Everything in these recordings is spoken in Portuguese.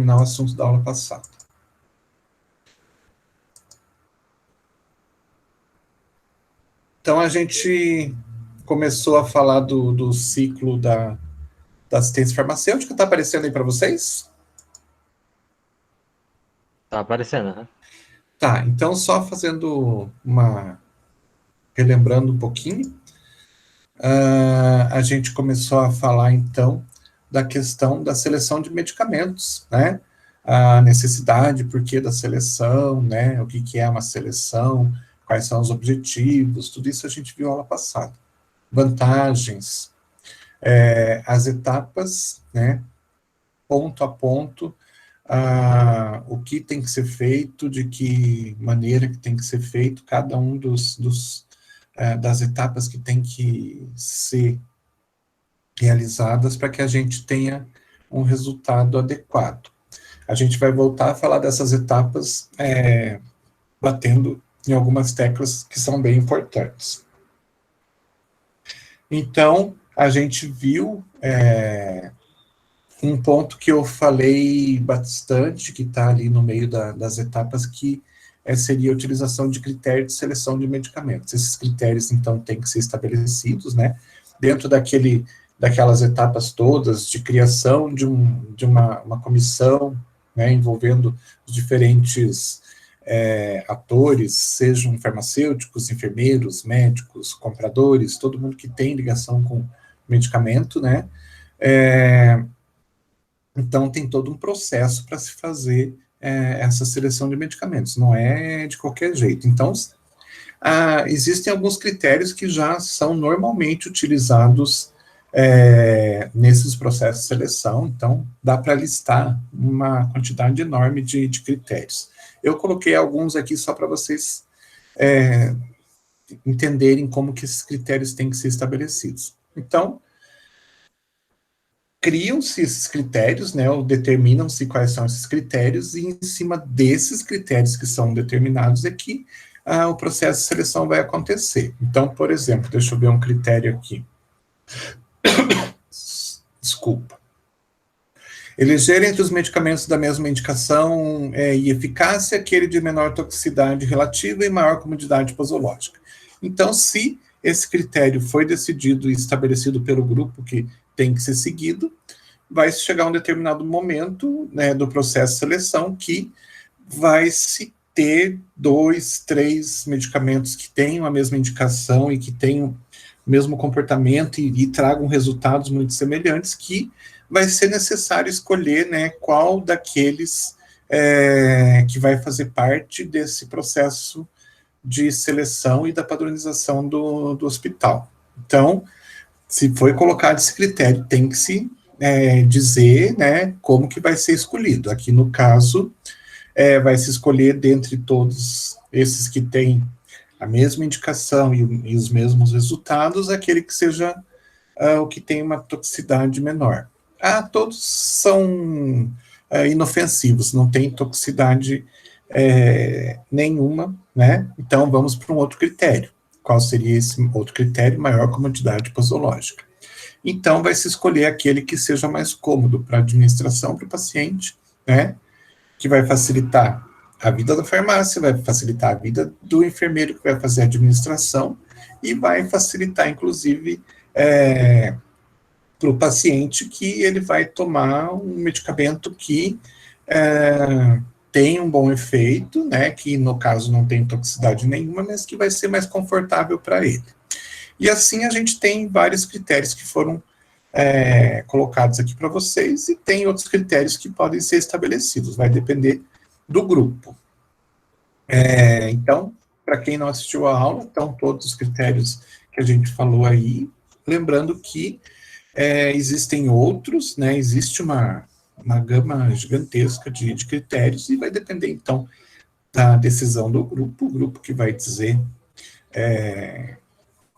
terminar o assunto da aula passada. Então, a gente começou a falar do ciclo da assistência farmacêutica. Está aparecendo aí para vocês? Tá aparecendo, né? Tá, então só fazendo relembrando um pouquinho, a gente começou a falar, então, da questão da seleção de medicamentos, né? A necessidade, por que da seleção, né? O que é uma seleção, quais são os objetivos, tudo isso a gente viu aula passada. Vantagens, as etapas, né? Ponto a ponto, o que tem que ser feito, de que maneira que tem que ser feito, cada um das etapas que tem que ser realizadas para que a gente tenha um resultado adequado. A gente vai voltar a falar dessas etapas, batendo em algumas teclas que são bem importantes. Então, a gente viu um ponto que eu falei bastante, que está ali no meio das etapas, que seria a utilização de critérios de seleção de medicamentos. Esses critérios, então, têm que ser estabelecidos, né, dentro daquelas etapas todas de criação de uma comissão, né, envolvendo os diferentes atores, sejam farmacêuticos, enfermeiros, médicos, compradores, todo mundo que tem ligação com medicamento, né, então, tem todo um processo para se fazer essa seleção de medicamentos, não é de qualquer jeito. Então, existem alguns critérios que já são normalmente utilizados nesses processos de seleção, então, dá para listar uma quantidade enorme de critérios. Eu coloquei alguns aqui só para vocês entenderem como que esses critérios têm que ser estabelecidos. Então, criam-se esses critérios, né, ou determinam-se quais são esses critérios, e em cima desses critérios que são determinados aqui, o processo de seleção vai acontecer. Então, por exemplo, deixa eu ver um critério aqui. Desculpa. Eleger entre os medicamentos da mesma indicação e eficácia aquele de menor toxicidade relativa e maior comodidade posológica. Então, se esse critério foi decidido e estabelecido pelo grupo que tem que ser seguido, vai chegar um determinado momento, né, do processo de seleção que vai se ter 2, 3 medicamentos que tenham a mesma indicação e que tenham o mesmo comportamento e tragam resultados muito semelhantes, que vai ser necessário escolher, né, qual daqueles que vai fazer parte desse processo de seleção e da padronização do hospital. Então, se foi colocado esse critério, tem que se dizer, né, como que vai ser escolhido. Aqui, no caso, vai se escolher dentre todos esses que têm a mesma indicação e os mesmos resultados, aquele que seja o que tem uma toxicidade menor. Todos são inofensivos, não tem toxicidade nenhuma, né? Então, vamos para um outro critério. Qual seria esse outro critério? Maior comodidade posológica. Então, vai se escolher aquele que seja mais cômodo para a administração para o paciente, né? Que vai facilitar a vida da farmácia, vai facilitar a vida do enfermeiro que vai fazer a administração e vai facilitar, inclusive, para o paciente que ele vai tomar um medicamento que tem um bom efeito, né, que no caso não tem toxicidade nenhuma, mas que vai ser mais confortável para ele. E assim a gente tem vários critérios que foram colocados aqui para vocês, e tem outros critérios que podem ser estabelecidos, vai depender do grupo. Então, para quem não assistiu a aula, estão todos os critérios que a gente falou aí, lembrando que existem outros, né, existe uma gama gigantesca de critérios, e vai depender, então, da decisão do grupo, o grupo que vai dizer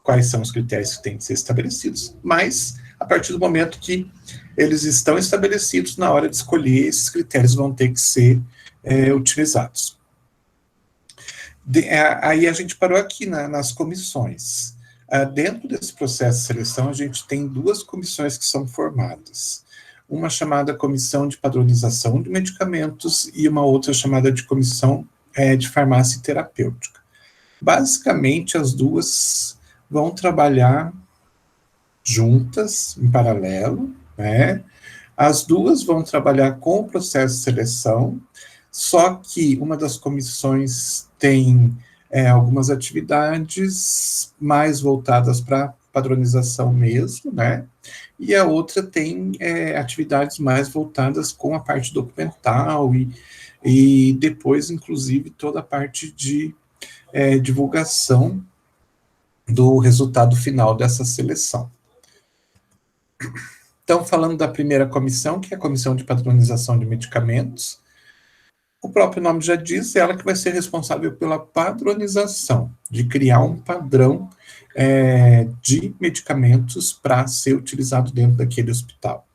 quais são os critérios que têm que ser estabelecidos, mas, a partir do momento que eles estão estabelecidos, na hora de escolher, esses critérios vão ter que ser utilizados. Aí a gente parou aqui nas comissões. Dentro desse processo de seleção, a gente tem 2 comissões que são formadas. uma chamada Comissão de Padronização de Medicamentos e uma outra chamada de Comissão de Farmácia Terapêutica. Basicamente, as duas vão trabalhar juntas, em paralelo, né? As duas vão trabalhar com o processo de seleção, só que uma das comissões tem algumas atividades mais voltadas para padronização mesmo, né? E a outra tem atividades mais voltadas com a parte documental e depois, inclusive, toda a parte de divulgação do resultado final dessa seleção. Então, falando da primeira comissão, que é a Comissão de Padronização de Medicamentos, o próprio nome já diz, é ela que vai ser responsável pela padronização, de criar um padrão de medicamentos para ser utilizado dentro daquele hospital.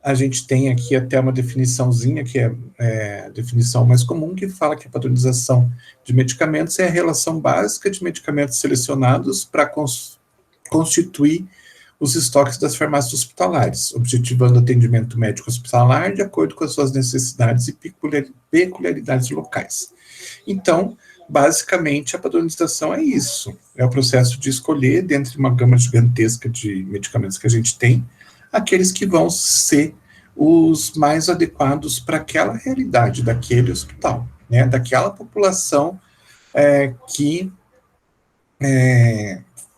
A gente tem aqui até uma definiçãozinha, que é a definição mais comum, que fala que a padronização de medicamentos é a relação básica de medicamentos selecionados para constituir os estoques das farmácias hospitalares, objetivando o atendimento médico hospitalar de acordo com as suas necessidades e peculiaridades locais. Então, basicamente, a padronização é isso, é o processo de escolher, dentre uma gama gigantesca de medicamentos que a gente tem, aqueles que vão ser os mais adequados para aquela realidade daquele hospital, né, daquela população que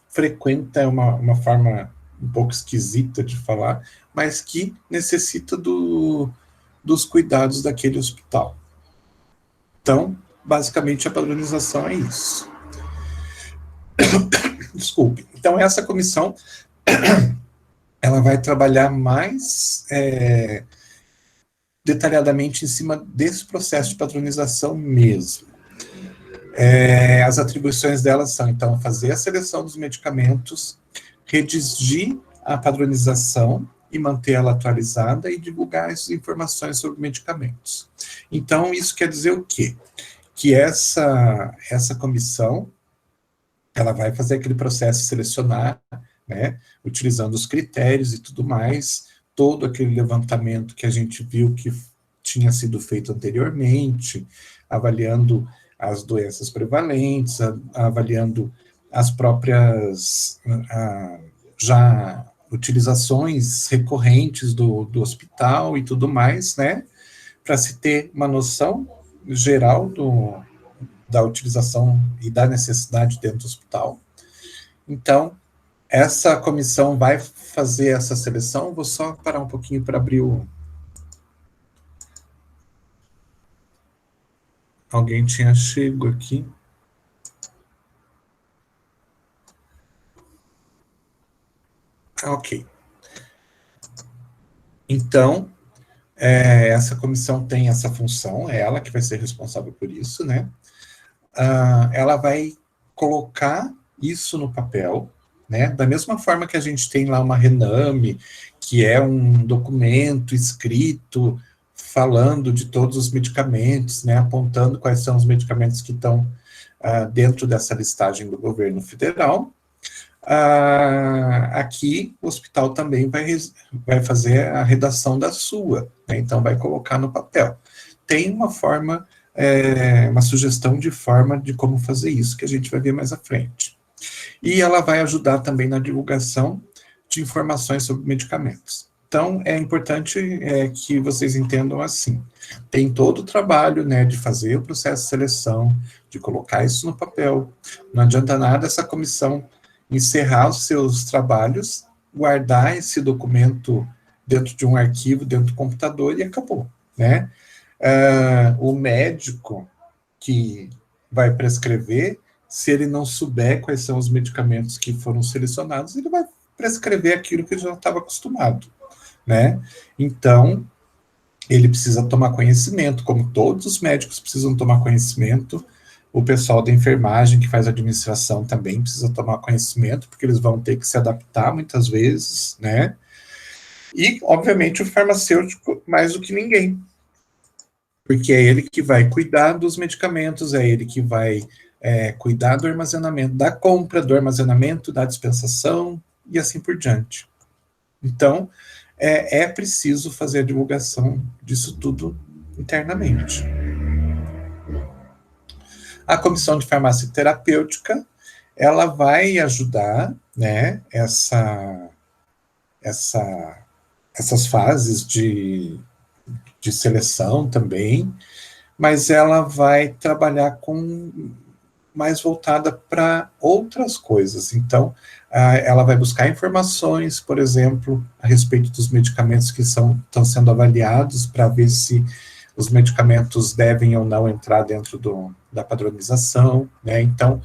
frequenta uma forma um pouco esquisita de falar, mas que necessita dos cuidados daquele hospital. Então, basicamente, a padronização é isso. Desculpe. Então, essa comissão, ela vai trabalhar mais detalhadamente em cima desse processo de padronização mesmo. As atribuições delas são, então, fazer a seleção dos medicamentos, redigir a padronização e manter ela atualizada e divulgar as informações sobre medicamentos. Então, isso quer dizer o quê? Que essa comissão, ela vai fazer aquele processo de selecionar, né, utilizando os critérios e tudo mais, todo aquele levantamento que a gente viu que tinha sido feito anteriormente, avaliando as doenças prevalentes, avaliando as próprias já utilizações recorrentes do hospital e tudo mais, né, para se ter uma noção geral da utilização e da necessidade dentro do hospital. Então, essa comissão vai fazer essa seleção. Vou só parar um pouquinho para abrir o... Alguém tinha chego aqui. Ok. Então, essa comissão tem essa função, é ela que vai ser responsável por isso, né? Ela vai colocar isso no papel, né? Da mesma forma que a gente tem lá uma RENAME, que é um documento escrito falando de todos os medicamentos, né? Apontando quais são os medicamentos que estão dentro dessa listagem do governo federal. Aqui o hospital também vai fazer a redação da sua, né? Então vai colocar no papel. Tem uma forma, uma sugestão de forma de como fazer isso, que a gente vai ver mais à frente. E ela vai ajudar também na divulgação de informações sobre medicamentos. Então, é importante que vocês entendam assim, tem todo o trabalho, né, de fazer o processo de seleção, de colocar isso no papel, não adianta nada essa comissão encerrar os seus trabalhos, guardar esse documento dentro de um arquivo, dentro do computador e acabou, né? O médico que vai prescrever, se ele não souber quais são os medicamentos que foram selecionados, ele vai prescrever aquilo que ele já estava acostumado, né? Então, ele precisa tomar conhecimento, como todos os médicos precisam tomar conhecimento. O pessoal da enfermagem, que faz administração, também precisa tomar conhecimento, porque eles vão ter que se adaptar muitas vezes, né? E, obviamente, o farmacêutico mais do que ninguém, porque é ele que vai cuidar dos medicamentos, é ele que vai cuidar do armazenamento, da compra, do armazenamento, da dispensação, e assim por diante. Então, é preciso fazer a divulgação disso tudo internamente. A Comissão de Farmácia Terapêutica, ela vai ajudar, né, essas fases de seleção também, mas ela vai trabalhar mais voltada para outras coisas. Então, ela vai buscar informações, por exemplo, a respeito dos medicamentos que estão sendo avaliados, para ver se os medicamentos devem ou não entrar dentro da padronização, né? Então,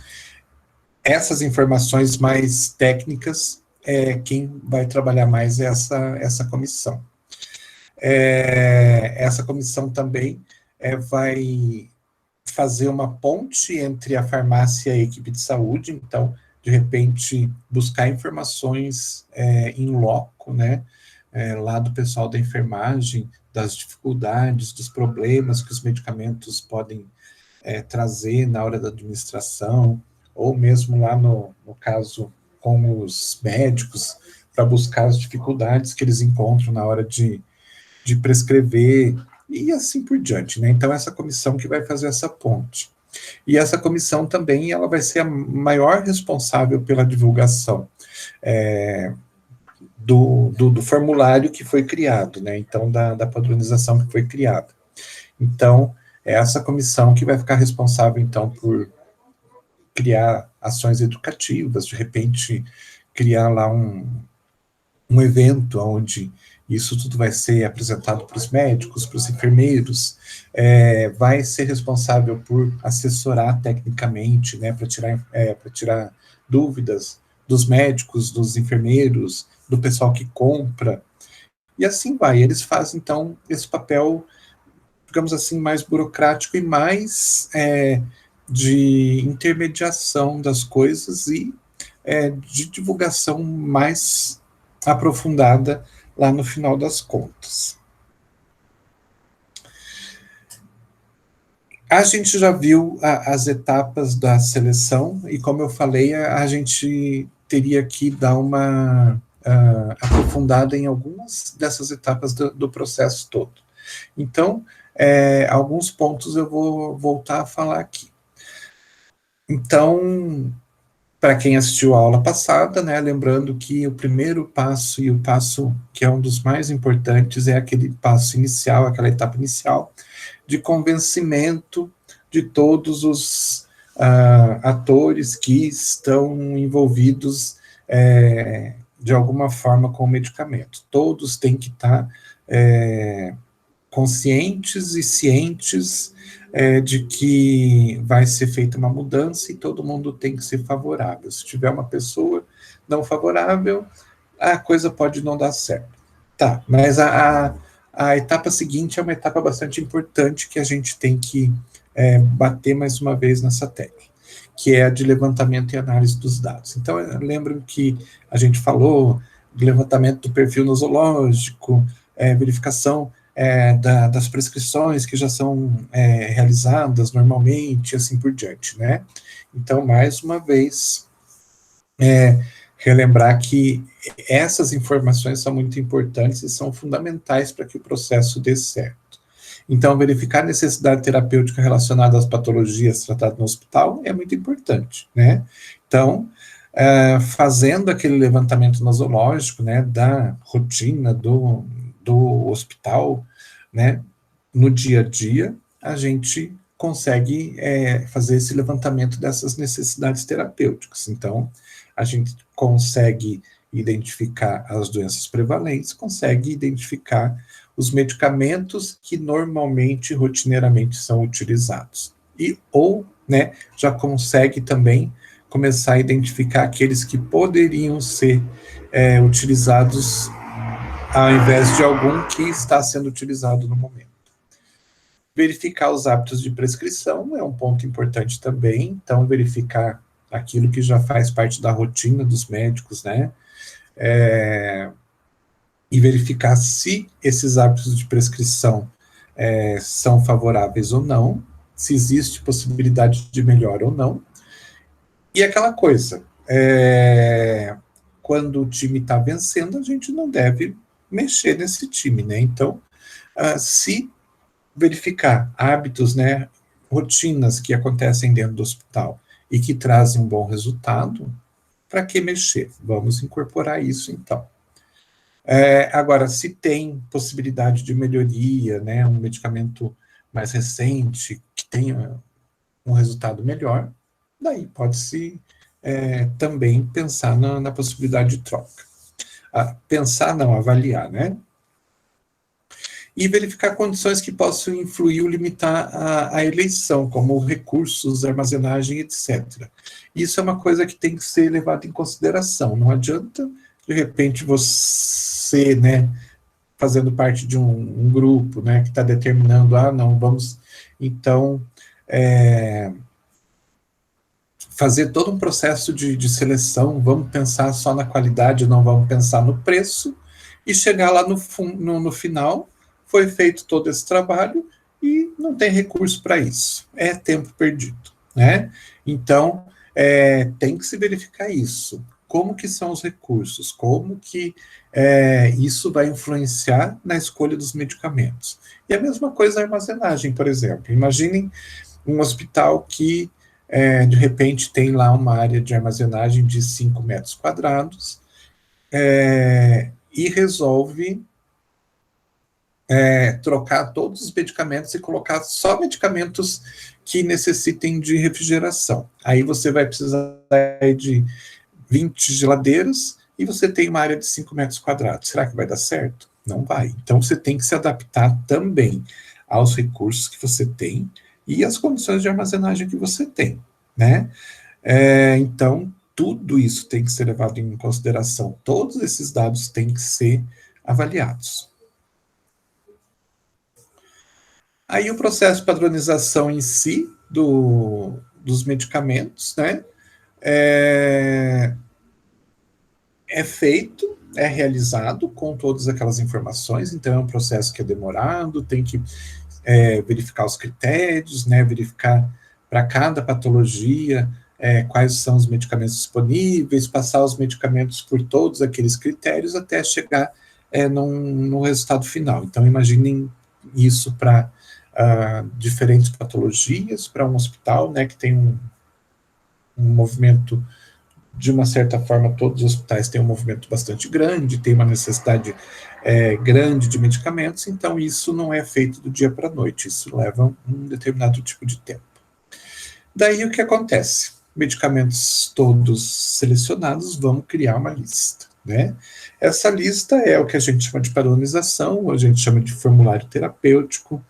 essas informações mais técnicas, quem vai trabalhar mais é essa comissão. Essa comissão também vai fazer uma ponte entre a farmácia e a equipe de saúde, então, de repente, buscar informações em loco, né, lá do pessoal da enfermagem, das dificuldades, dos problemas que os medicamentos podem trazer na hora da administração, ou mesmo lá no caso com os médicos, para buscar as dificuldades que eles encontram na hora de prescrever, e assim por diante, né? Então, essa comissão que vai fazer essa ponte. E essa comissão também, ela vai ser a maior responsável pela divulgação do formulário que foi criado, né? Então, da padronização que foi criada. Então, é essa comissão que vai ficar responsável, então, por criar ações educativas, de repente, criar lá um evento onde isso tudo vai ser apresentado para os médicos, para os enfermeiros, vai ser responsável por assessorar tecnicamente, né, para tirar dúvidas dos médicos, dos enfermeiros, do pessoal que compra, e assim vai. Eles fazem, então, esse papel, digamos assim, mais burocrático e mais de intermediação das coisas e de divulgação mais aprofundada lá no final das contas. A gente já viu as etapas da seleção, e como eu falei, a gente teria que dar uma aprofundada em algumas dessas etapas do processo todo. Então, alguns pontos eu vou voltar a falar aqui. Então, para quem assistiu a aula passada, né, lembrando que o primeiro passo, e o passo que é um dos mais importantes, é aquele passo inicial, aquela etapa inicial, de convencimento de todos os atores que estão envolvidos de alguma forma com o medicamento. Todos têm que estar conscientes e cientes de que vai ser feita uma mudança e todo mundo tem que ser favorável. Se tiver uma pessoa não favorável, a coisa pode não dar certo. Tá, mas a etapa seguinte é uma etapa bastante importante que a gente tem que bater mais uma vez nessa tecla, que é a de levantamento e análise dos dados. Então, lembram que a gente falou do levantamento do perfil nosológico, verificação das prescrições que já são realizadas normalmente, assim por diante, né? Então, mais uma vez, relembrar que essas informações são muito importantes e são fundamentais para que o processo dê certo. Então, verificar a necessidade terapêutica relacionada às patologias tratadas no hospital é muito importante, né? Então, fazendo aquele levantamento nosológico, né, da rotina do hospital, né, no dia a dia, a gente consegue fazer esse levantamento dessas necessidades terapêuticas. Então, a gente consegue identificar as doenças prevalentes, consegue identificar os medicamentos que normalmente, rotineiramente, são utilizados. Né, já consegue também começar a identificar aqueles que poderiam ser utilizados ao invés de algum que está sendo utilizado no momento. Verificar os hábitos de prescrição é um ponto importante também, então verificar aquilo que já faz parte da rotina dos médicos, né, e verificar se esses hábitos de prescrição são favoráveis ou não, se existe possibilidade de melhora ou não, e aquela coisa, quando o time está vencendo, a gente não deve mexer nesse time, né? Então, se verificar hábitos, né, rotinas que acontecem dentro do hospital e que trazem um bom resultado, para que mexer? Vamos incorporar isso, então. Agora, se tem possibilidade de melhoria, né, um medicamento mais recente, que tenha um resultado melhor, daí pode-se também pensar na possibilidade de troca. Pensar, não, avaliar, né? E verificar condições que possam influir ou limitar a eleição, como recursos, armazenagem, etc. Isso é uma coisa que tem que ser levada em consideração. Não adianta, de repente, você, né, fazendo parte de um grupo, né, que está determinando, não, vamos, então, fazer todo um processo de seleção, vamos pensar só na qualidade, não vamos pensar no preço, e chegar lá no final, foi feito todo esse trabalho e não tem recurso para isso. É tempo perdido, né? Então, tem que se verificar isso. Como que são os recursos? Como que isso vai influenciar na escolha dos medicamentos? E a mesma coisa a armazenagem, por exemplo. Imaginem um hospital que de repente tem lá uma área de armazenagem de 5 metros quadrados e resolve trocar todos os medicamentos e colocar só medicamentos que necessitem de refrigeração. Aí você vai precisar de 20 geladeiras e você tem uma área de 5 metros quadrados. Será que vai dar certo? Não vai. Então você tem que se adaptar também aos recursos que você tem e às condições de armazenagem que você tem, né? Então, tudo isso tem que ser levado em consideração. Todos esses dados têm que ser avaliados. Aí o processo de padronização em si dos medicamentos, né, é feito, é realizado com todas aquelas informações, então é um processo que é demorado, tem que verificar os critérios, né, verificar para cada patologia quais são os medicamentos disponíveis, passar os medicamentos por todos aqueles critérios até chegar no resultado final. Então, imaginem isso para diferentes patologias, para um hospital, né, que tem um movimento, de uma certa forma, todos os hospitais têm um movimento bastante grande, tem uma necessidade grande de medicamentos, então isso não é feito do dia para a noite, isso leva um determinado tipo de tempo. Daí o que acontece? Medicamentos todos selecionados, vamos criar uma lista, né? Essa lista é o que a gente chama de padronização, a gente chama de formulário terapêutico,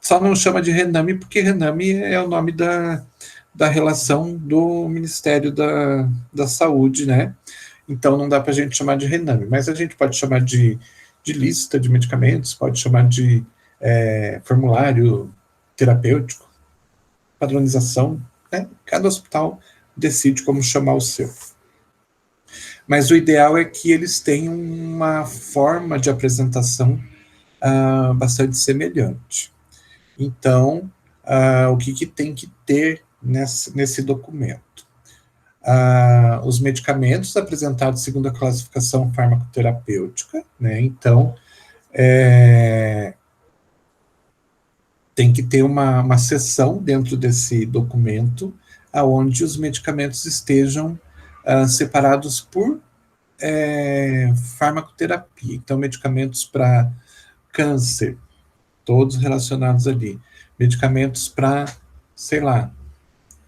só não chama de RENAME, porque RENAME é o nome da relação do Ministério da Saúde, né? Então não dá para a gente chamar de RENAME, mas a gente pode chamar de lista de medicamentos, pode chamar de formulário terapêutico, padronização, né? Cada hospital decide como chamar o seu. Mas o ideal é que eles tenham uma forma de apresentação bastante semelhante. Então, o que tem que ter nesse documento? Os medicamentos apresentados segundo a classificação farmacoterapêutica, né? Então, tem que ter uma seção dentro desse documento onde os medicamentos estejam separados por farmacoterapia. Então, medicamentos para câncer, todos relacionados ali. Medicamentos para, sei lá,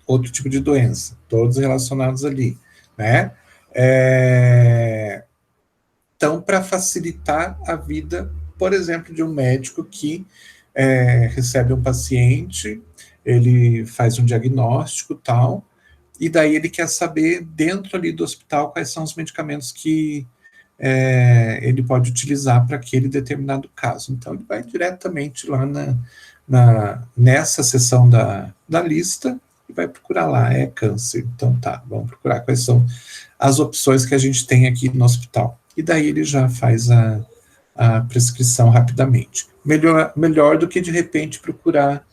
outro tipo de doença, todos relacionados ali, né? Então, para facilitar a vida, por exemplo, de um médico que recebe um paciente, ele faz um diagnóstico tal, e daí ele quer saber, dentro ali do hospital, quais são os medicamentos que ele pode utilizar para aquele determinado caso. Então, ele vai diretamente lá nessa seção da lista e vai procurar lá, câncer. Então, tá, vamos procurar quais são as opções que a gente tem aqui no hospital. E daí ele já faz a prescrição rapidamente. Melhor do que, de repente, procurar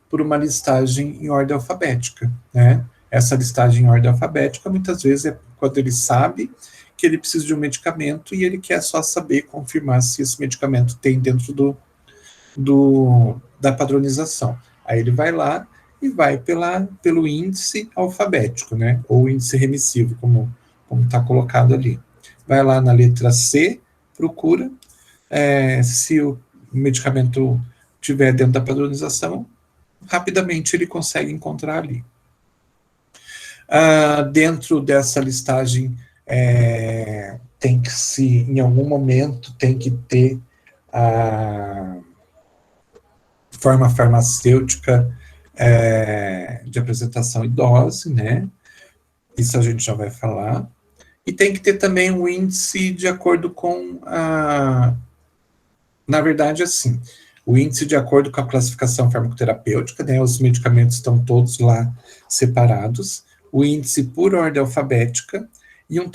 por uma listagem em ordem alfabética, né? Essa listagem em ordem alfabética, muitas vezes, é quando ele sabe que ele precisa de um medicamento e ele quer só saber, confirmar se esse medicamento tem dentro da padronização. Aí ele vai lá e vai pelo índice alfabético, né? Ou índice remissivo, como está colocado ali. Vai lá na letra C, procura, se o medicamento estiver dentro da padronização, rapidamente ele consegue encontrar ali. Dentro dessa listagem, tem que em algum momento, tem que ter a forma farmacêutica de apresentação e dose, né? Isso a gente já vai falar. E tem que ter também um índice de acordo com na verdade, assim, o índice de acordo com a classificação farmacoterapêutica, né? Os medicamentos estão todos lá separados. O índice por ordem alfabética. E uma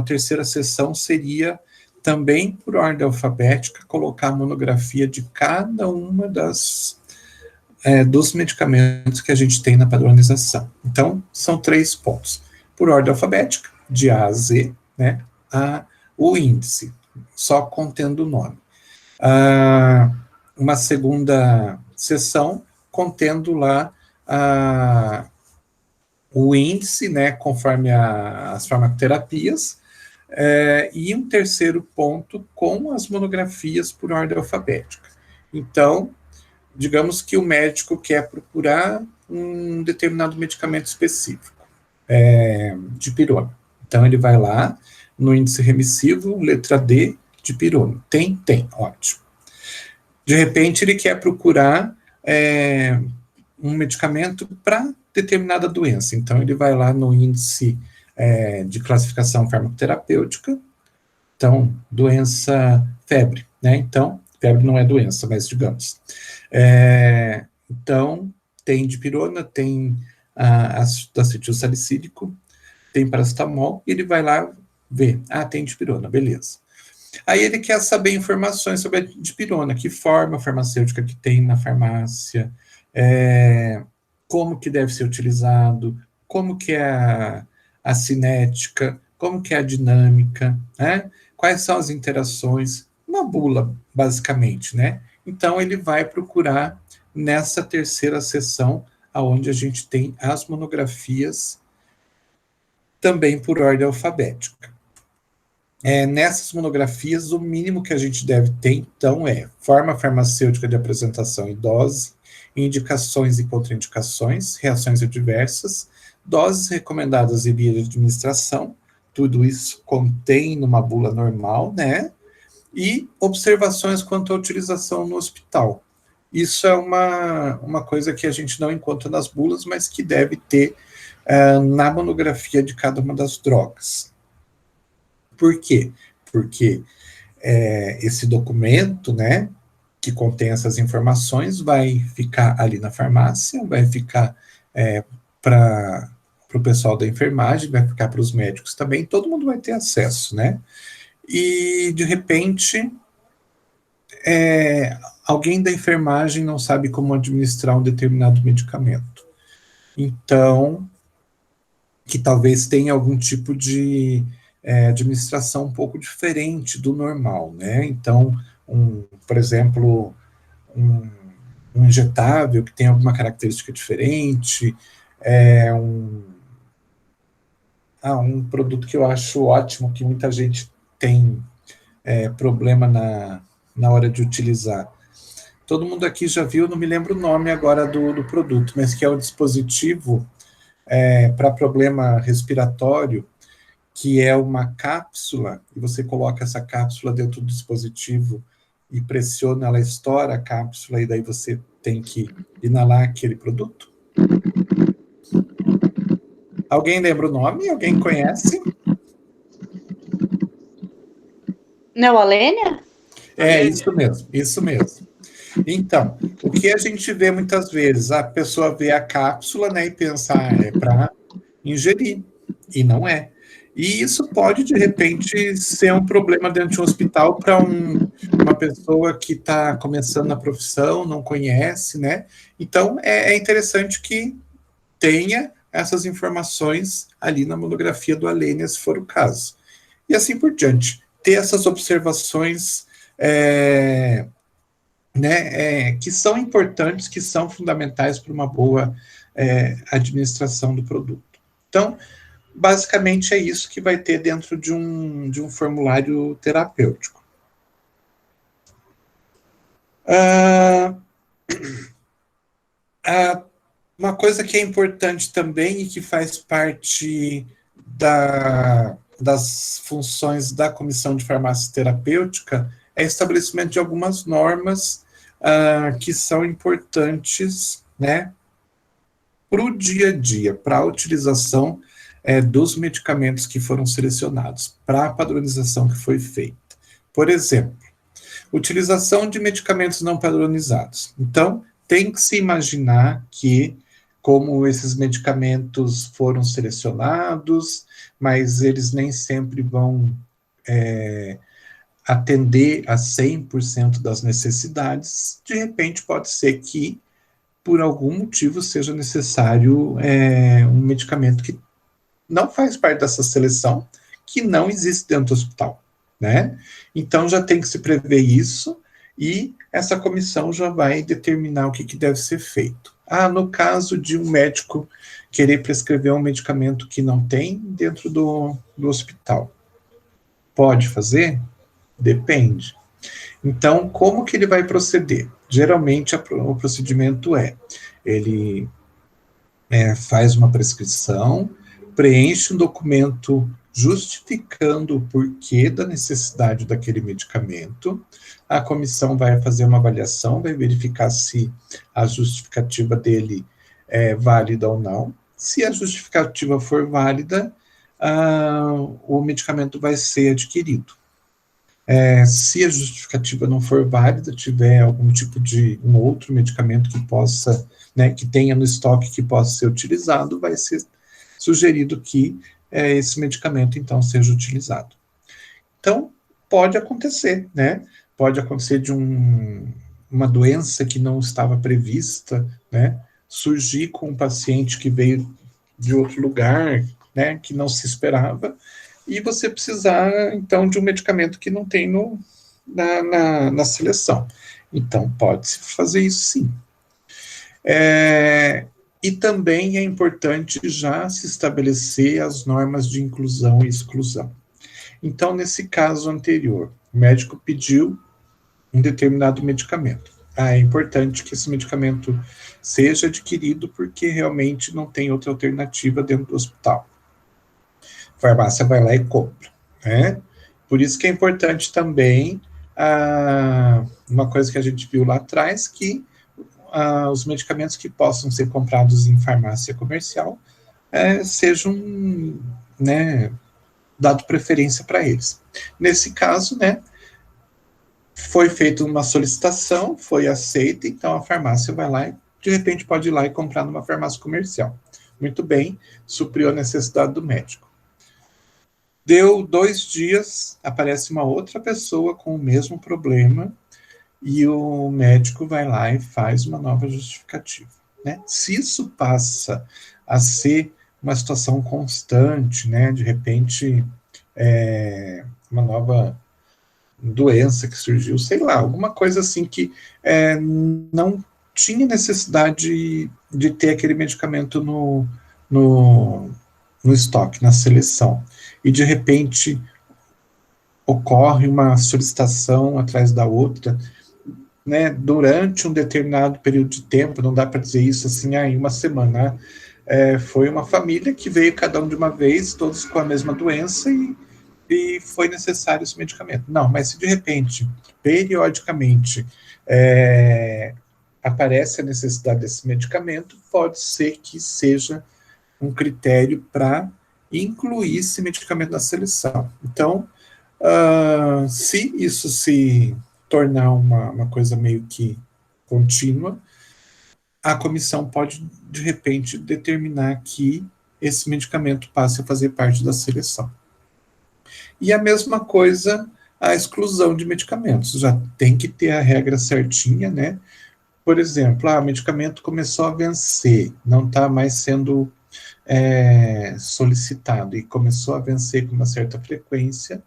terceira seção seria também por ordem alfabética, colocar a monografia de cada uma dos medicamentos que a gente tem na padronização. Então, são 3 pontos. Por ordem alfabética, de A a Z, né, o índice, só contendo o nome. Uma segunda seção, contendo lá o índice, né, conforme as farmacoterapias, e um terceiro ponto com as monografias por ordem alfabética. Então, digamos que o médico quer procurar um determinado medicamento específico, dipirona. Então, ele vai lá no índice remissivo, letra D, dipirona. Tem, ótimo. De repente, ele quer procurar um medicamento para determinada doença. Então, ele vai lá no índice de classificação farmacoterapêutica. Então, doença, febre, né? Então, febre não é doença, mas digamos. Então, tem dipirona, tem acetil salicílico, tem paracetamol, e ele vai lá ver. Tem dipirona, beleza. Aí ele quer saber informações sobre a dipirona, que forma farmacêutica que tem na farmácia, como que deve ser utilizado, como que é a cinética, como que é a dinâmica, né? Quais são as interações, uma bula, basicamente, né? Então, ele vai procurar nessa terceira seção, onde a gente tem as monografias também por ordem alfabética. Nessas monografias, o mínimo que a gente deve ter, então, forma farmacêutica de apresentação e dose, indicações e contraindicações, reações adversas, doses recomendadas e via de administração, tudo isso contém numa bula normal, né? E observações quanto à utilização no hospital. Isso é uma coisa que a gente não encontra nas bulas, mas que deve ter na monografia de cada uma das drogas. Por quê? Porque esse documento, né, que contém essas informações, vai ficar ali na farmácia, vai ficar para o pessoal da enfermagem, vai ficar para os médicos também, todo mundo vai ter acesso, né? E, de repente, alguém da enfermagem não sabe como administrar um determinado medicamento. Então, que talvez tenha algum tipo de administração um pouco diferente do normal, né? Então, por exemplo, um injetável que tem alguma característica diferente, um produto que eu acho ótimo, que muita gente tem problema na hora de utilizar. Todo mundo aqui já viu, não me lembro o nome agora do produto, mas que é o dispositivo para problema respiratório, que é uma cápsula, e você coloca essa cápsula dentro do dispositivo e pressiona, ela estoura a cápsula, e daí você tem que inalar aquele produto. Alguém lembra o nome? Alguém conhece? Não, Alênia? Isso mesmo. Então, o que a gente vê muitas vezes, a pessoa vê a cápsula, né, e pensa, é para ingerir, e não é. E isso pode, de repente, ser um problema dentro de um hospital para uma pessoa que está começando na profissão, não conhece, né? Então, é interessante que tenha essas informações ali na monografia do Alênia, se for o caso. E assim por diante. Ter essas observações que são importantes, que são fundamentais para uma boa administração do produto. Então, basicamente é isso que vai ter dentro de um formulário terapêutico. Uma coisa que é importante também e que faz parte das funções da Comissão de Farmácia Terapêutica é o estabelecimento de algumas normas que são importantes, né, para o dia a dia, para a utilização dos medicamentos que foram selecionados, para a padronização que foi feita. Por exemplo, utilização de medicamentos não padronizados. Então, tem que se imaginar que, como esses medicamentos foram selecionados, mas eles nem sempre vão atender a 100% das necessidades, de repente pode ser que, por algum motivo, seja necessário um medicamento que não faz parte dessa seleção, que não existe dentro do hospital, né? Então, já tem que se prever isso, e essa comissão já vai determinar o que deve ser feito. No caso de um médico querer prescrever um medicamento que não tem dentro do hospital, pode fazer? Depende. Então, como que ele vai proceder? Geralmente, o procedimento ele faz uma prescrição, preenche um documento justificando o porquê da necessidade daquele medicamento. A comissão vai fazer uma avaliação, vai verificar se a justificativa dele é válida ou não. Se a justificativa for válida, o medicamento vai ser adquirido. Se a justificativa não for válida, tiver algum tipo de um outro medicamento que possa, que tenha no estoque que possa ser utilizado, vai ser sugerido que esse medicamento, então, seja utilizado. Então, pode acontecer, né? Pode acontecer de uma doença que não estava prevista, né? Surgir com um paciente que veio de outro lugar, né? Que não se esperava, e você precisar, então, de um medicamento que não tem na seleção. Então, pode-se fazer isso, sim. E também é importante já se estabelecer as normas de inclusão e exclusão. Então, nesse caso anterior, o médico pediu um determinado medicamento. É importante que esse medicamento seja adquirido porque realmente não tem outra alternativa dentro do hospital. A farmácia vai lá e compra, né? Por isso que é importante também uma coisa que a gente viu lá atrás, que os medicamentos que possam ser comprados em farmácia comercial sejam, né, dado preferência para eles. Nesse caso, né, foi feita uma solicitação, foi aceita, então a farmácia vai lá e, de repente, pode ir lá e comprar numa farmácia comercial. Muito bem, supriu a necessidade do médico. Deu 2 dias, aparece uma outra pessoa com o mesmo problema, e o médico vai lá e faz uma nova justificativa, né? Se isso passa a ser uma situação constante, né? De repente, uma nova doença que surgiu, sei lá, alguma coisa assim que não tinha necessidade de ter aquele medicamento no estoque, na seleção, e de repente ocorre uma solicitação atrás da outra, né, durante um determinado período de tempo, não dá para dizer isso assim, em uma semana, foi uma família que veio cada um de uma vez, todos com a mesma doença, e foi necessário esse medicamento. Não, mas se de repente, periodicamente, aparece a necessidade desse medicamento, pode ser que seja um critério para incluir esse medicamento na seleção. Então, se isso se tornar uma coisa meio que contínua, a comissão pode, de repente, determinar que esse medicamento passe a fazer parte da seleção. E a mesma coisa, a exclusão de medicamentos. Já tem que ter a regra certinha, né? Por exemplo, o medicamento começou a vencer, não está mais sendo solicitado e começou a vencer com uma certa frequência,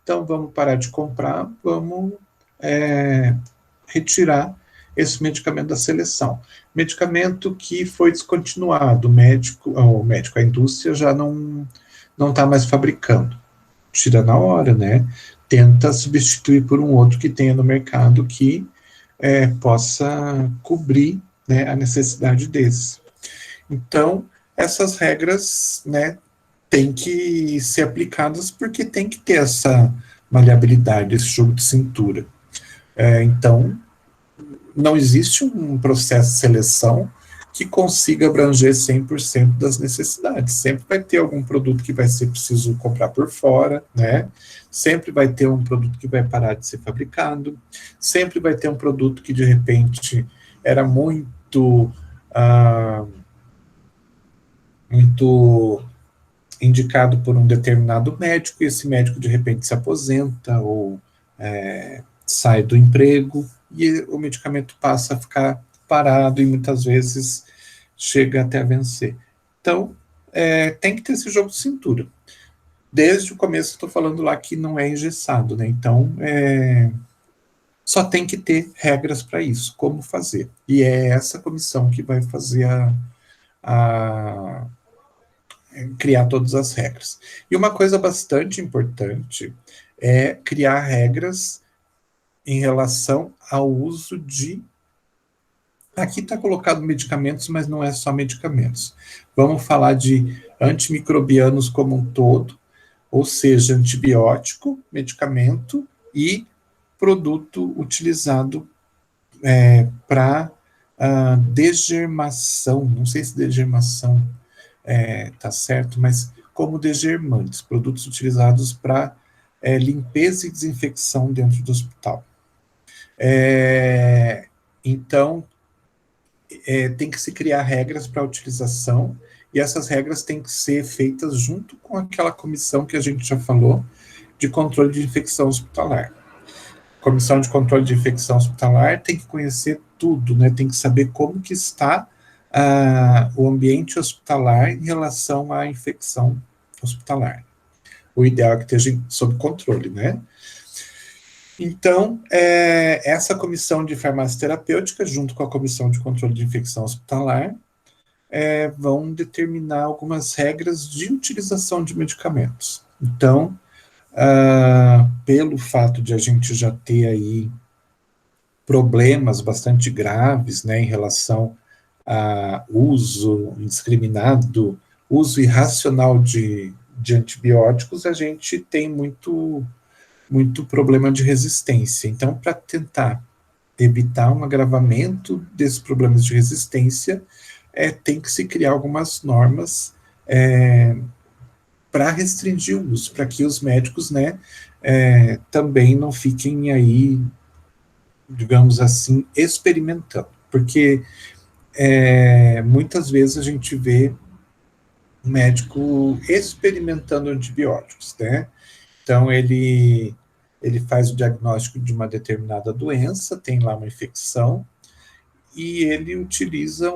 então vamos parar de comprar, vamos retirar esse medicamento da seleção. Medicamento que foi descontinuado, a indústria já não está mais fabricando. Tira na hora, né? Tenta substituir por um outro que tenha no mercado que possa cobrir, né, a necessidade desse. Então, essas regras, né, têm que ser aplicadas porque tem que ter essa maleabilidade, esse jogo de cintura. Então, não existe um processo de seleção que consiga abranger 100% das necessidades. Sempre vai ter algum produto que vai ser preciso comprar por fora, né? Sempre vai ter um produto que vai parar de ser fabricado, sempre vai ter um produto que, de repente, era muito indicado por um determinado médico, e esse médico, de repente, se aposenta ou sai do emprego, e o medicamento passa a ficar parado e muitas vezes chega até a vencer. Então, tem que ter esse jogo de cintura. Desde o começo estou falando lá que não é engessado, né? Então, só tem que ter regras para isso, como fazer. E é essa comissão que vai fazer criar todas as regras. E uma coisa bastante importante é criar regras em relação ao uso de... Aqui está colocado medicamentos, mas não é só medicamentos. Vamos falar de antimicrobianos como um todo, ou seja, antibiótico, medicamento e produto utilizado para degermação. Não sei se degermação está certo, mas como degermantes, produtos utilizados para limpeza e desinfecção dentro do hospital. Então, tem que se criar regras para a utilização, e essas regras têm que ser feitas junto com aquela comissão que a gente já falou, de controle de infecção hospitalar. Comissão de controle de infecção hospitalar tem que conhecer tudo, né? Tem que saber como que está o ambiente hospitalar em relação à infecção hospitalar. O ideal é que esteja sob controle, né? Então, essa comissão de farmácia terapêutica, junto com a comissão de controle de infecção hospitalar, vão determinar algumas regras de utilização de medicamentos. Então, pelo fato de a gente já ter aí problemas bastante graves, né, em relação a uso indiscriminado, uso irracional de antibióticos, a gente tem muito problema de resistência. Então, para tentar evitar um agravamento desses problemas de resistência, tem que se criar algumas normas para restringir o uso, para que os médicos, né, também não fiquem aí, digamos assim, experimentando. Porque muitas vezes a gente vê um médico experimentando antibióticos, né? Então, ele faz o diagnóstico de uma determinada doença, tem lá uma infecção, e ele utiliza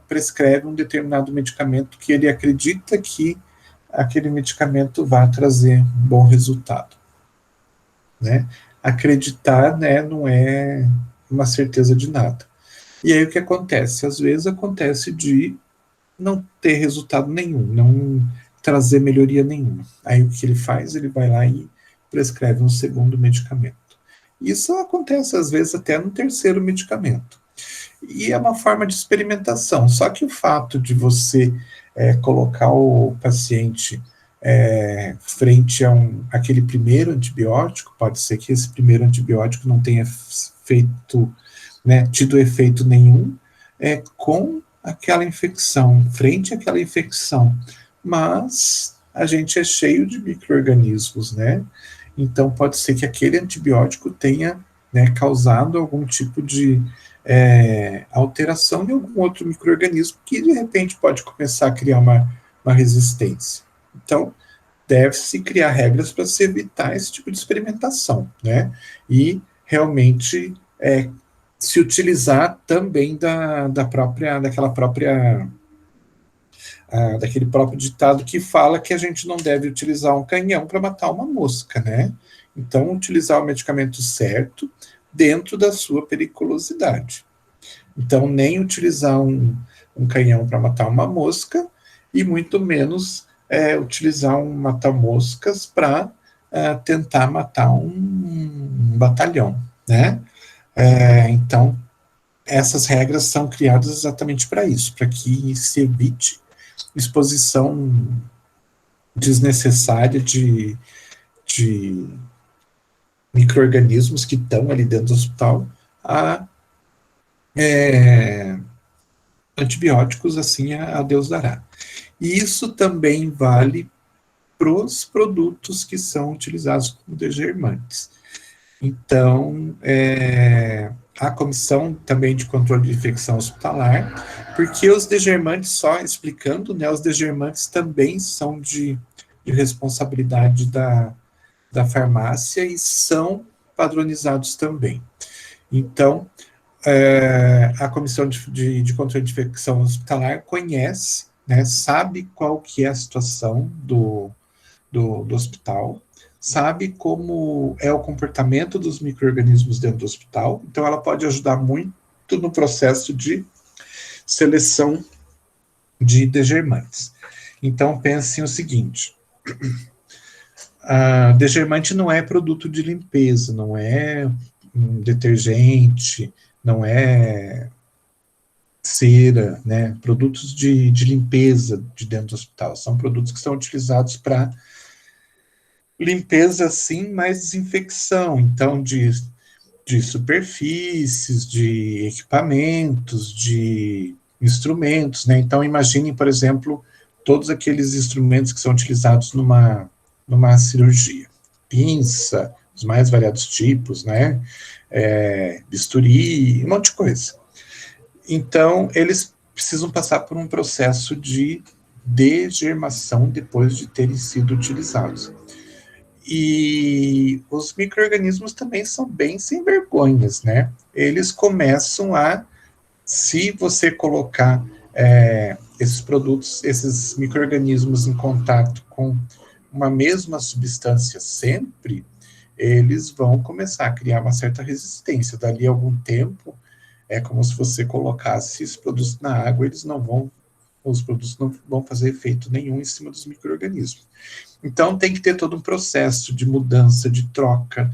prescreve um determinado medicamento que ele acredita que aquele medicamento vai trazer um bom resultado, né? Acreditar, né, não é uma certeza de nada. E aí o que acontece? Às vezes acontece de não ter resultado nenhum, não trazer melhoria nenhuma. Aí o que ele faz? Ele vai lá e prescreve um segundo medicamento. Isso acontece às vezes até no terceiro medicamento. E é uma forma de experimentação. Só que o fato de você colocar o paciente frente a aquele primeiro antibiótico, pode ser que esse primeiro antibiótico não tenha feito, né, tido efeito nenhum com aquela infecção, frente àquela infecção. Mas a gente é cheio de micro-organismos, né? Então pode ser que aquele antibiótico tenha, né, causado algum tipo de alteração em algum outro micro-organismo que de repente pode começar a criar uma resistência. Então, deve-se criar regras para se evitar esse tipo de experimentação, né? E realmente se utilizar também daquela própria daquele próprio ditado que fala que a gente não deve utilizar um canhão para matar uma mosca, né? Então, utilizar o medicamento certo dentro da sua periculosidade. Então, nem utilizar um canhão para matar uma mosca e muito menos utilizar um mata-moscas para tentar matar um batalhão, né? Então, essas regras são criadas exatamente para isso, para que se evite exposição desnecessária de micro-organismos que estão ali dentro do hospital a antibióticos, assim a Deus dará. E isso também vale para os produtos que são utilizados como degermantes. Então, a Comissão também de Controle de Infecção Hospitalar, porque os degermantes, só explicando, né, os degermantes também são de responsabilidade da farmácia e são padronizados também. Então, a Comissão de Controle de Infecção Hospitalar conhece, né, sabe qual que é a situação do hospital, sabe como é o comportamento dos micro-organismos dentro do hospital, então ela pode ajudar muito no processo de seleção de degermantes. Então, pensem o seguinte, degermante não é produto de limpeza, não é um detergente, não é cera, né? Produtos de limpeza de dentro do hospital, são produtos que são utilizados para limpeza, sim, mas desinfecção, então de superfícies, de equipamentos, de instrumentos, né? Então, imaginem, por exemplo, todos aqueles instrumentos que são utilizados numa cirurgia. Pinça, os mais variados tipos, né? Bisturi, um monte de coisa. Então, eles precisam passar por um processo de degermação depois de terem sido utilizados. E os micro-organismos também são bem sem vergonhas, né? Eles começam se você colocar esses produtos, esses micro-organismos em contato com uma mesma substância sempre, eles vão começar a criar uma certa resistência. Dali a algum tempo, é como se você colocasse esses produtos na água, os produtos não vão fazer efeito nenhum em cima dos micro-organismos. Então, tem que ter todo um processo de mudança, de troca.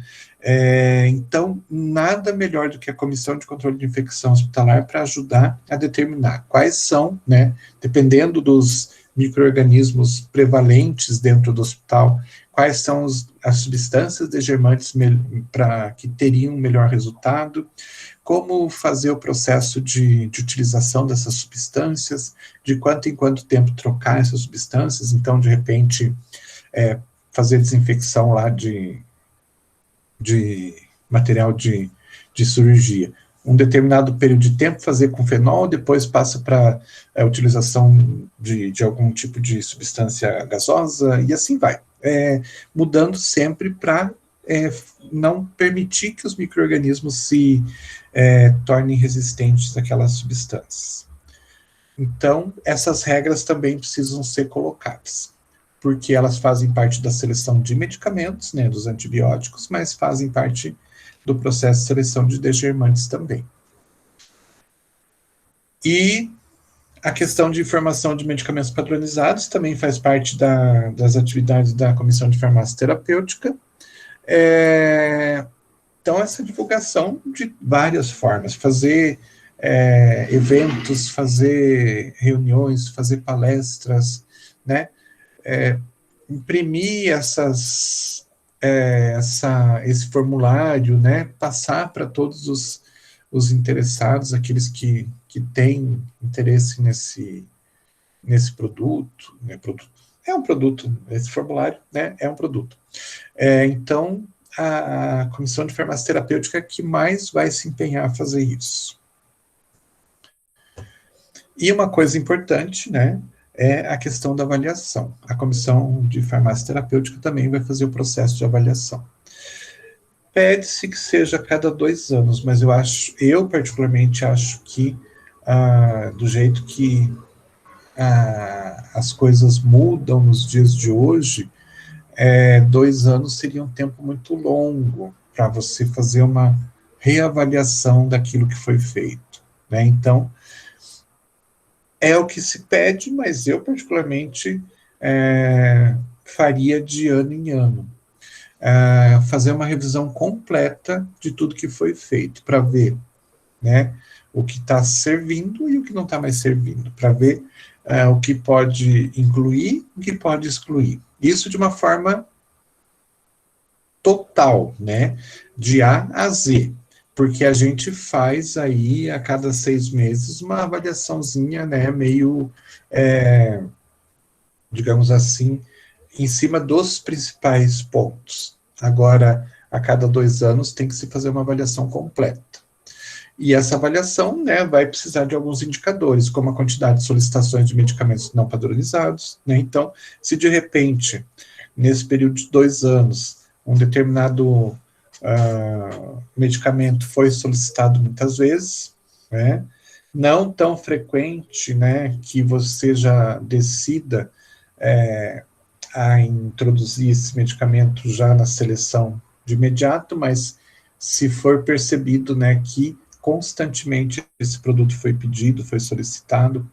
Então, nada melhor do que a Comissão de Controle de Infecção Hospitalar para ajudar a determinar quais são, né, dependendo dos micro-organismos prevalentes dentro do hospital, quais são as substâncias degermantes que teriam um melhor resultado, como fazer o processo de utilização dessas substâncias, de quanto em quanto tempo trocar essas substâncias, então, de repente, fazer desinfecção lá de material de cirurgia. Um determinado período de tempo fazer com fenol, depois passa para a utilização de algum tipo de substância gasosa, e assim vai. Mudando sempre para não permitir que os micro-organismos se tornem resistentes àquelas substâncias. Então, essas regras também precisam ser colocadas, porque elas fazem parte da seleção de medicamentos, né, dos antibióticos, mas fazem parte do processo de seleção de degermantes também. E a questão de informação de medicamentos padronizados também faz parte das atividades da Comissão de Farmácia Terapêutica. Então, essa divulgação de várias formas, fazer eventos, fazer reuniões, fazer palestras, né? Imprimir esse formulário, né? Passar para todos os interessados, aqueles que têm interesse nesse produto, né? É um produto, esse formulário, né? É um produto. Então, a Comissão de Farmácia Terapêutica é que mais vai se empenhar a fazer isso. E uma coisa importante, né, é a questão da avaliação. A Comissão de Farmácia Terapêutica também vai fazer o processo de avaliação. Pede-se que seja a cada 2 anos, mas eu particularmente acho que, do jeito que as coisas mudam nos dias de hoje, 2 anos seria um tempo muito longo para você fazer uma reavaliação daquilo que foi feito, né? Então, é o que se pede, mas eu particularmente faria de ano em ano. Fazer uma revisão completa de tudo que foi feito, para ver, né, o que está servindo e o que não está mais servindo, para ver o que pode incluir, o que pode excluir. Isso de uma forma total, né, de A a Z, porque a gente faz aí a cada 6 meses uma avaliaçãozinha, né, meio, digamos assim, em cima dos principais pontos. Agora, a cada 2 anos tem que se fazer uma avaliação completa. E essa avaliação, né, vai precisar de alguns indicadores, como a quantidade de solicitações de medicamentos não padronizados, né? Então, se de repente, nesse período de 2 anos, um determinado medicamento foi solicitado muitas vezes, né, não tão frequente, né, que você já decida a introduzir esse medicamento já na seleção de imediato, mas se for percebido, né, que constantemente esse produto foi pedido, foi solicitado,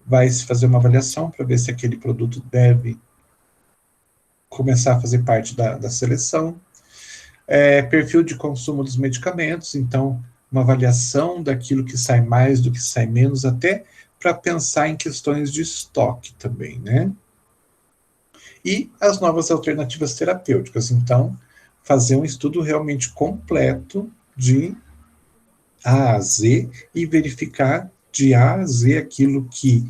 vai se fazer uma avaliação para ver se aquele produto deve começar a fazer parte da seleção. Perfil de consumo dos medicamentos, então, uma avaliação daquilo que sai mais, do que sai menos, até para pensar em questões de estoque também, né? E as novas alternativas terapêuticas, então, fazer um estudo realmente completo de A a Z e verificar de A a Z aquilo que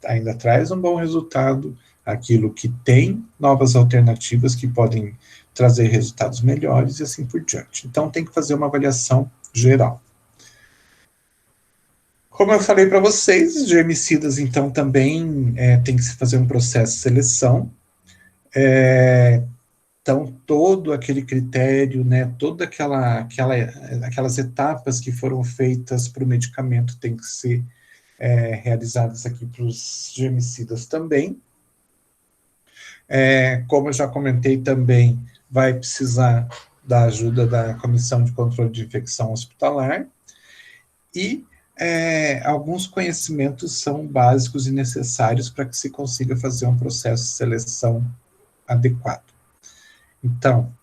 ainda traz um bom resultado, aquilo que tem novas alternativas que podem trazer resultados melhores e assim por diante. Então, tem que fazer uma avaliação geral. Como eu falei para vocês, germicidas, então, também tem que se fazer um processo de seleção. Então, todo aquele critério, né, toda aquelas etapas que foram feitas para o medicamento tem que ser realizadas aqui para os germicidas também. Como eu já comentei também, vai precisar da ajuda da Comissão de Controle de Infecção Hospitalar e alguns conhecimentos são básicos e necessários para que se consiga fazer um processo de seleção adequado. Então,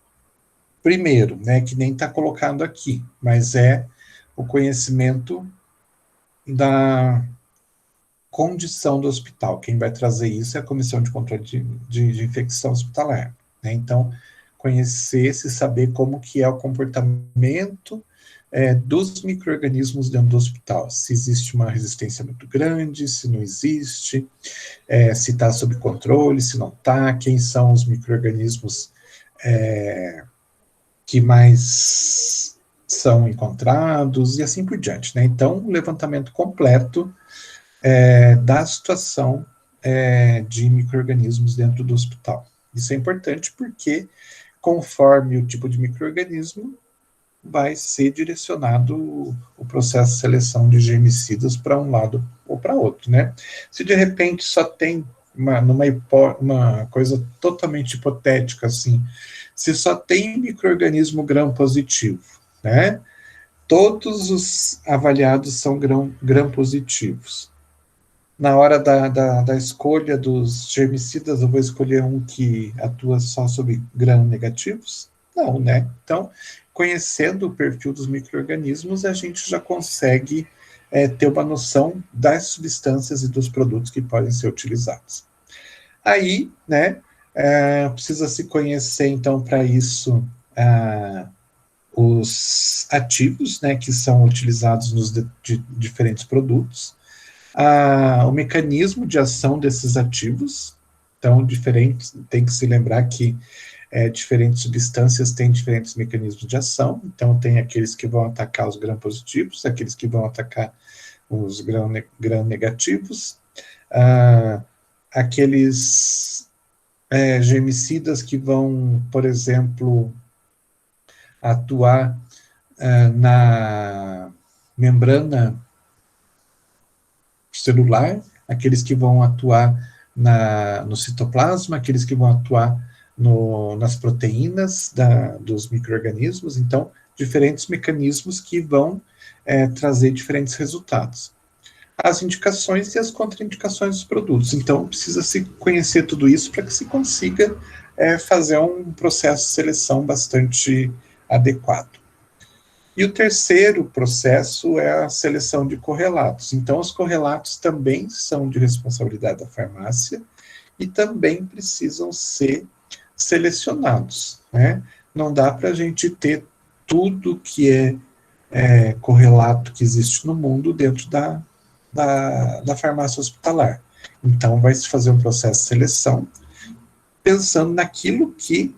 primeiro, né, que nem está colocado aqui, mas é o conhecimento da condição do hospital. Quem vai trazer isso é a Comissão de Controle de Infecção Hospitalar, né? Então, conhecer, se saber como que é o comportamento dos micro-organismos dentro do hospital, se existe uma resistência muito grande, se não existe, se está sob controle, se não está, quem são os micro-organismos que mais são encontrados, e assim por diante, né? Então, um levantamento completo da situação de micro-organismos dentro do hospital. Isso é importante porque, conforme o tipo de micro-organismo, vai ser direcionado o processo de seleção de germicidas para um lado ou para outro, né? Se de repente só tem uma coisa totalmente hipotética, assim, se só tem micro-organismo gram-positivo, né? Todos os avaliados são gram-positivos. Na hora da escolha dos germicidas, eu vou escolher um que atua só sobre gram-negativos? Não, né? Então, conhecendo o perfil dos micro-organismos, a gente já consegue ter uma noção das substâncias e dos produtos que podem ser utilizados. Aí, né, precisa se conhecer, então, para isso, os ativos, né, que são utilizados nos diferentes produtos, o mecanismo de ação desses ativos, então, tem que se lembrar que diferentes substâncias têm diferentes mecanismos de ação, então tem aqueles que vão atacar os gram-positivos, aqueles que vão atacar os gram-negativos, aqueles germicidas que vão, por exemplo, atuar na membrana celular, aqueles que vão atuar no citoplasma, aqueles que vão atuar nas proteínas dos micro-organismos. Então, diferentes mecanismos que vão trazer diferentes resultados. As indicações e as contraindicações dos produtos. Então, precisa se conhecer tudo isso para que se consiga fazer um processo de seleção bastante adequado. E o terceiro processo é a seleção de correlatos. Então, os correlatos também são de responsabilidade da farmácia e também precisam ser selecionados, né? Não dá para a gente ter tudo que é correlato que existe no mundo dentro da farmácia hospitalar. Então, vai se fazer um processo de seleção pensando naquilo que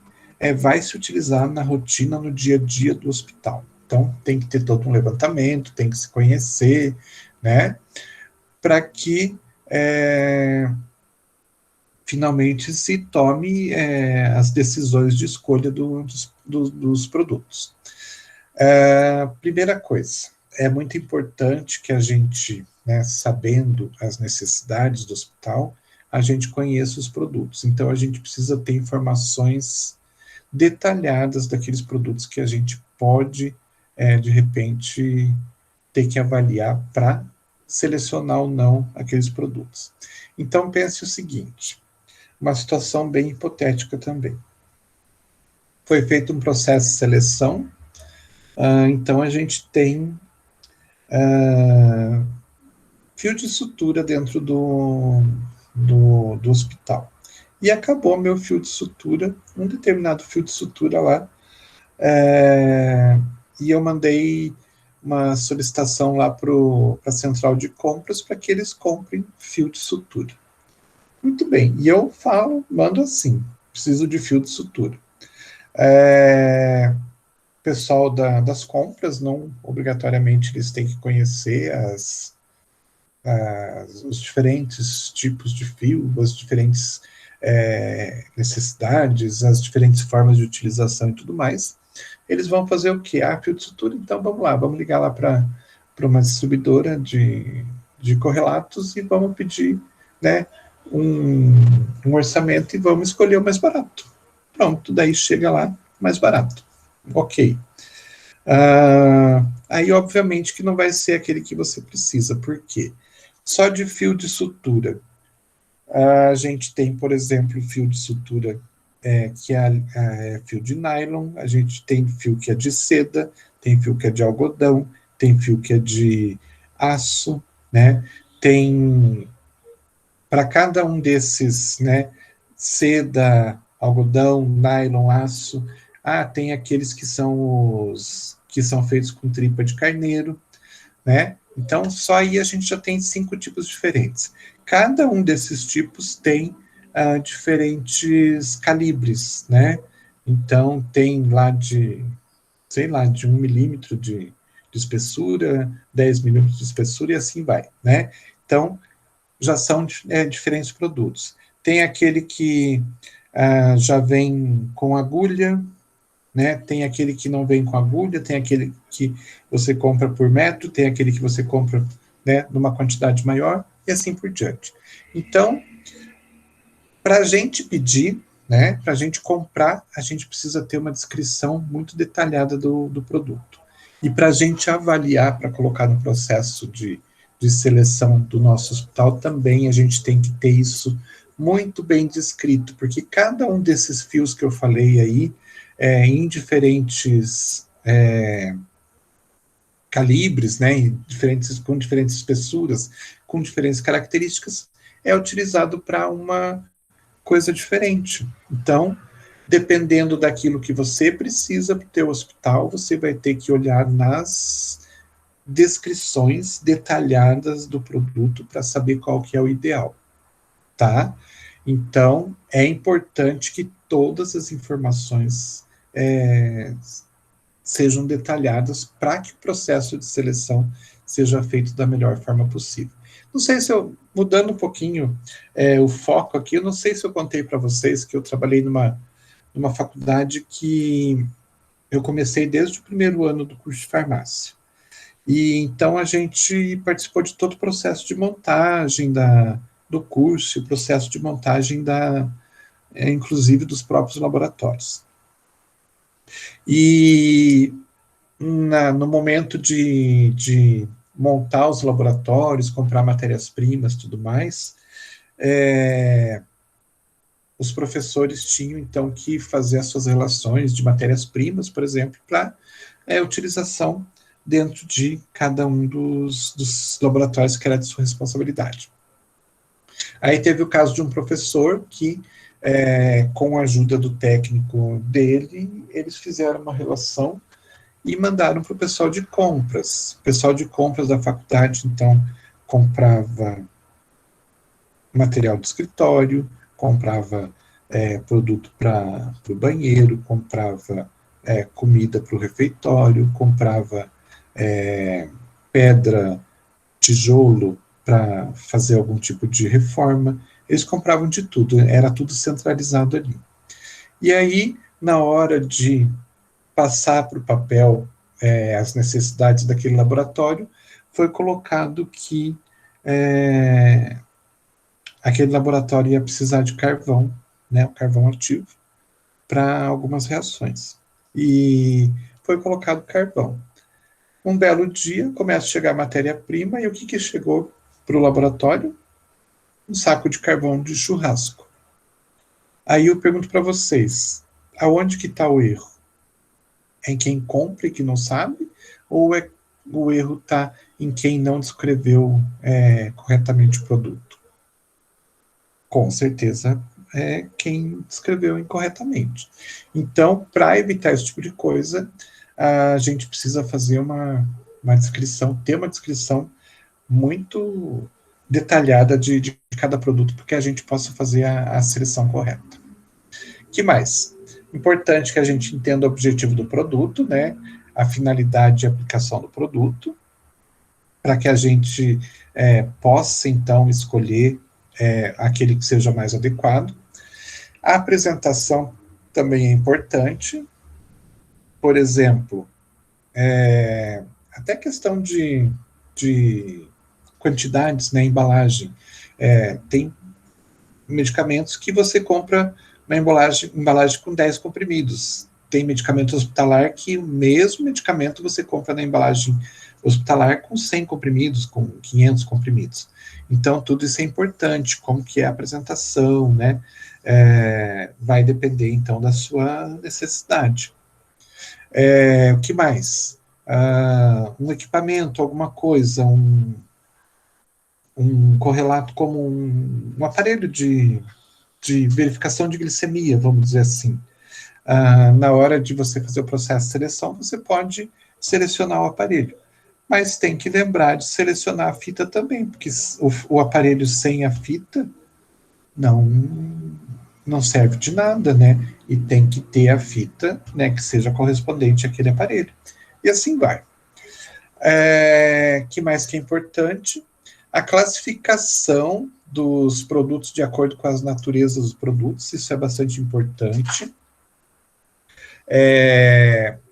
vai se utilizar na rotina, no dia a dia do hospital. Então, tem que ter todo um levantamento, tem que se conhecer, né, para que finalmente se tome as decisões de escolha dos produtos. Primeira coisa, é muito importante que a gente, né, sabendo as necessidades do hospital, a gente conheça os produtos. Então, a gente precisa ter informações detalhadas daqueles produtos que a gente pode, de repente, ter que avaliar para selecionar ou não aqueles produtos. Então, pense o seguinte, uma situação bem hipotética também. Foi feito um processo de seleção, então a gente tem fio de sutura dentro do hospital. E acabou meu fio de sutura, um determinado fio de sutura lá, e eu mandei uma solicitação lá para a central de compras para que eles comprem fio de sutura. Muito bem, e eu mando assim, preciso de fio de sutura. Pessoal das compras, não obrigatoriamente eles têm que conhecer os diferentes tipos de fio, as diferentes necessidades, as diferentes formas de utilização e tudo mais. Eles vão fazer o quê? Fio de sutura, então vamos lá, vamos ligar lá para uma distribuidora de correlatos e vamos pedir, né, um orçamento e vamos escolher o mais barato. Pronto, daí chega lá, mais barato. Ok. Aí, obviamente, que não vai ser aquele que você precisa. Por quê? Só de fio de sutura. A gente tem, por exemplo, fio de sutura que é fio de nylon, a gente tem fio que é de seda, tem fio que é de algodão, tem fio que é de aço, né? Tem, para cada um desses, né, seda, algodão, nylon, aço, tem aqueles que são feitos com tripa de carneiro, né? Então, só aí a gente já tem 5 tipos diferentes. Cada um desses tipos tem diferentes calibres, né? Então, tem lá de 1 milímetro de espessura, 10 milímetros de espessura e assim vai, né? Então, já são diferentes produtos. Tem aquele que já vem com agulha, né? Tem aquele que não vem com agulha, tem aquele que você compra por metro, tem aquele que você compra, né, numa quantidade maior, e assim por diante. Então, para a gente pedir, né, para a gente comprar, a gente precisa ter uma descrição muito detalhada do produto. E para a gente avaliar, para colocar no processo de seleção do nosso hospital, também a gente tem que ter isso muito bem descrito, porque cada um desses fios que eu falei aí, em diferentes calibres, né, com diferentes espessuras, com diferentes características, é utilizado para uma coisa diferente. Então, dependendo daquilo que você precisa para o teu hospital, você vai ter que olhar nas descrições detalhadas do produto para saber qual que é o ideal, tá? Então, é importante que todas as informações sejam detalhadas para que o processo de seleção seja feito da melhor forma possível. Não sei se mudando um pouquinho o foco aqui, eu não sei se eu contei para vocês que eu trabalhei numa faculdade que eu comecei desde o primeiro ano do curso de farmácia. E então a gente participou de todo o processo de montagem do curso, o processo de montagem inclusive dos próprios laboratórios. E no momento de montar os laboratórios, comprar matérias-primas e tudo mais, os professores tinham, então, que fazer as suas relações de matérias-primas, por exemplo, para utilização dentro de cada um dos laboratórios que era de sua responsabilidade. Aí teve o caso de um professor que, com a ajuda do técnico dele, eles fizeram uma relação e mandaram para o pessoal de compras. O pessoal de compras da faculdade, então, comprava material de escritório, comprava produto para o banheiro, comprava comida para o refeitório, comprava pedra, tijolo para fazer algum tipo de reforma. Eles compravam de tudo, era tudo centralizado ali. E aí, na hora de passar para o papel as necessidades daquele laboratório, foi colocado que aquele laboratório ia precisar de carvão, né, o carvão ativo, para algumas reações. E foi colocado carvão. Um belo dia, começa a chegar matéria-prima, e o que chegou para o laboratório? Um saco de carvão de churrasco. Aí eu pergunto para vocês, aonde que está o erro? É em quem compra e que não sabe? Ou o erro está em quem não descreveu corretamente o produto? Com certeza é quem descreveu incorretamente. Então, para evitar esse tipo de coisa, a gente precisa fazer uma descrição, ter uma descrição muito detalhada de cada produto, para que a gente possa fazer a seleção correta. O que mais? Importante que a gente entenda o objetivo do produto, né? A finalidade de aplicação do produto, para que a gente possa, então, escolher aquele que seja mais adequado. A apresentação também é importante. Por exemplo, até questão de quantidades, né, embalagem. Tem medicamentos que você compra uma embalagem com 10 comprimidos. Tem medicamento hospitalar que o mesmo medicamento você compra na embalagem hospitalar com 100 comprimidos, com 500 comprimidos. Então, tudo isso é importante, como que é a apresentação, né? Vai depender, então, da sua necessidade. O que mais? Um equipamento, alguma coisa, um correlato como um aparelho de verificação de glicemia, vamos dizer assim. Na hora de você fazer o processo de seleção, você pode selecionar o aparelho, mas tem que lembrar de selecionar a fita também, porque o aparelho sem a fita não serve de nada, né? E tem que ter a fita, né, que seja correspondente àquele aparelho. E assim vai. Que mais que é importante? A classificação dos produtos de acordo com as naturezas dos produtos, isso é bastante importante.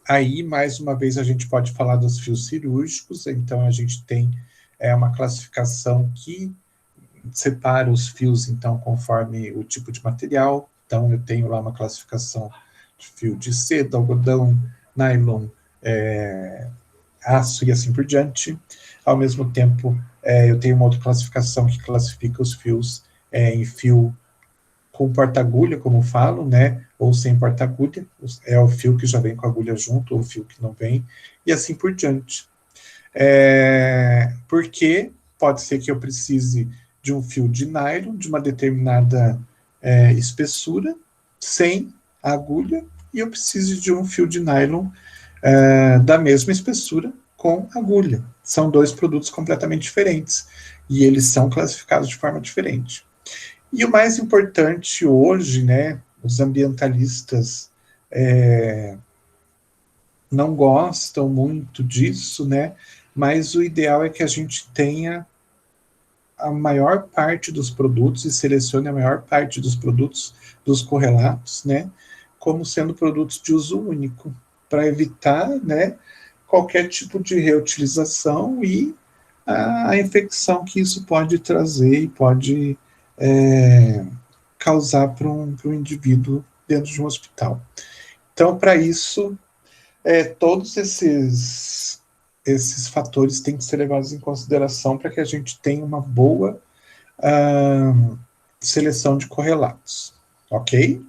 Aí, mais uma vez, a gente pode falar dos fios cirúrgicos, então a gente tem uma classificação que separa os fios, então, conforme o tipo de material. Então, eu tenho lá uma classificação de fio de seda, algodão, nylon, aço e assim por diante. Ao mesmo tempo, eu tenho uma outra classificação que classifica os fios em fio com porta-agulha, como falo, né, ou sem porta-agulha, é o fio que já vem com a agulha junto, ou o fio que não vem, e assim por diante. Porque pode ser que eu precise de um fio de nylon, de uma determinada espessura, sem a agulha, e eu preciso de um fio de nylon da mesma espessura, com agulha. São dois produtos completamente diferentes, e eles são classificados de forma diferente. E o mais importante hoje, né, os ambientalistas não gostam muito disso, né, mas o ideal é que a gente tenha a maior parte dos produtos e selecione a maior parte dos produtos, dos correlatos, né, como sendo produtos de uso único, para evitar, né, qualquer tipo de reutilização e a infecção que isso pode trazer e pode causar para um indivíduo dentro de um hospital. Então, para isso, todos esses fatores têm que ser levados em consideração para que a gente tenha uma boa seleção de correlatos. Ok?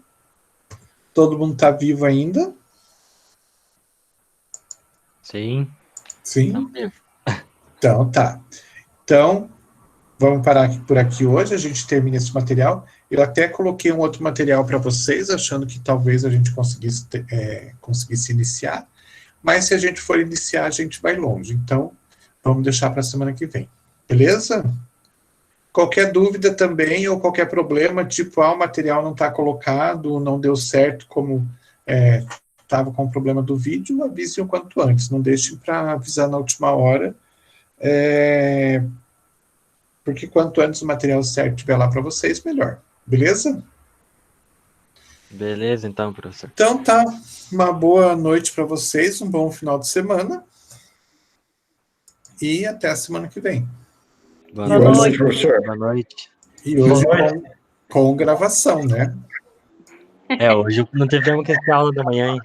Todo mundo está vivo ainda? Sim. Sim? Tá mesmo. Então, tá. Então, vamos parar por aqui hoje, a gente termina esse material. Eu até coloquei um outro material para vocês, achando que talvez a gente conseguisse iniciar, mas se a gente for iniciar, a gente vai longe. Então, vamos deixar para a semana que vem. Beleza? Qualquer dúvida também, ou qualquer problema, tipo, o material não está colocado, não deu certo como estava com o problema do vídeo, avise o quanto antes, não deixem para avisar na última hora, porque quanto antes o material certo estiver lá para vocês, melhor. Beleza? Beleza, então, professor. Então tá, uma boa noite para vocês, um bom final de semana, e até a semana que vem. Boa Boa noite, noite. professor. Boa noite. E hoje com gravação, né? Hoje não tivemos que ter aula da manhã, hein?